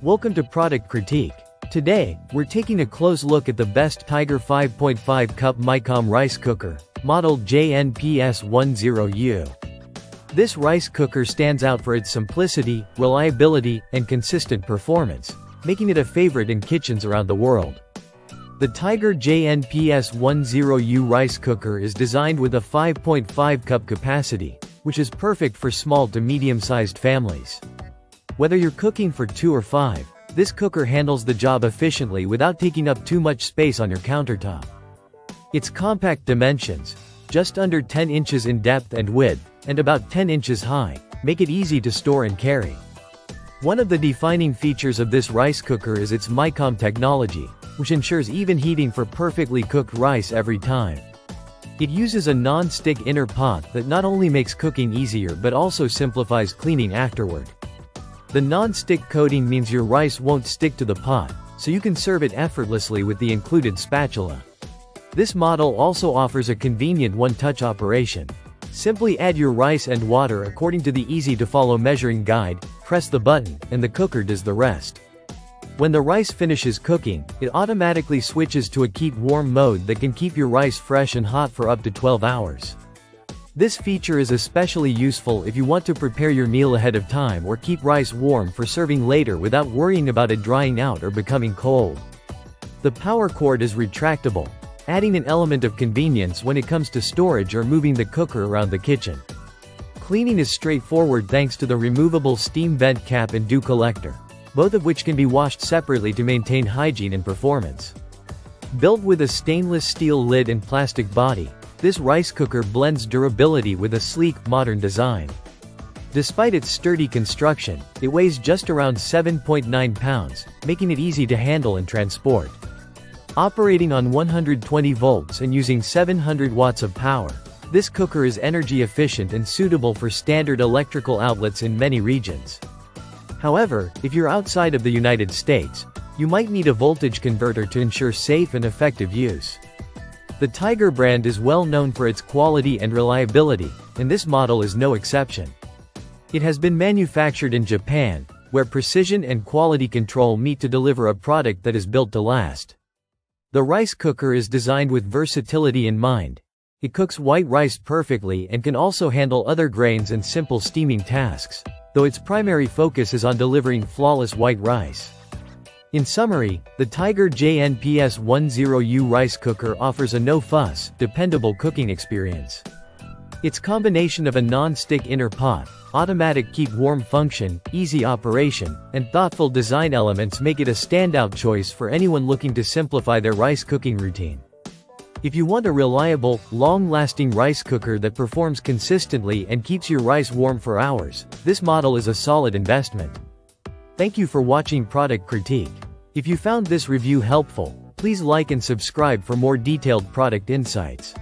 Welcome to Product Critique. Today, we're taking a close look at the best Tiger 5.5 cup Micom rice cooker, model JNP-S10U. This rice cooker stands out for its simplicity, reliability, and consistent performance, making it a favorite in kitchens around the world. The Tiger JNP-S10U rice cooker is designed with a 5.5 cup capacity, which is perfect for small to medium-sized families. Whether you're cooking for 2 or 5, this cooker handles the job efficiently without taking up too much space on your countertop. Its compact dimensions, just under 10 inches in depth and width, and about 10 inches high, make it easy to store and carry. One of the defining features of this rice cooker is its Micom technology, which ensures even heating for perfectly cooked rice every time. It uses a non-stick inner pot that not only makes cooking easier but also simplifies cleaning afterward. The non-stick coating means your rice won't stick to the pot, so you can serve it effortlessly with the included spatula. This model also offers a convenient one-touch operation. Simply add your rice and water according to the easy-to-follow measuring guide, press the button, and the cooker does the rest. When the rice finishes cooking, it automatically switches to a keep warm mode that can keep your rice fresh and hot for up to 12 hours. This feature is especially useful if you want to prepare your meal ahead of time or keep rice warm for serving later without worrying about it drying out or becoming cold. The power cord is retractable, adding an element of convenience when it comes to storage or moving the cooker around the kitchen. Cleaning is straightforward thanks to the removable steam vent cap and dew collector, both of which can be washed separately to maintain hygiene and performance. Built with a stainless steel lid and plastic body, this rice cooker blends durability with a sleek, modern design. Despite its sturdy construction, it weighs just around 7.9 pounds, making it easy to handle and transport. Operating on 120 volts and using 700 watts of power, this cooker is energy efficient and suitable for standard electrical outlets in many regions. However, if you're outside of the United States, you might need a voltage converter to ensure safe and effective use. The Tiger brand is well known for its quality and reliability, and this model is no exception. It has been manufactured in Japan, where precision and quality control meet to deliver a product that is built to last. The rice cooker is designed with versatility in mind. It cooks white rice perfectly and can also handle other grains and simple steaming tasks, though its primary focus is on delivering flawless white rice. In summary, the Tiger JNP-S10U rice cooker offers a no-fuss, dependable cooking experience. Its combination of a non-stick inner pot, automatic keep-warm function, easy operation, and thoughtful design elements make it a standout choice for anyone looking to simplify their rice cooking routine. If you want a reliable, long-lasting rice cooker that performs consistently and keeps your rice warm for hours, this model is a solid investment. Thank you for watching Product Critique. If you found this review helpful, please like and subscribe for more detailed product insights.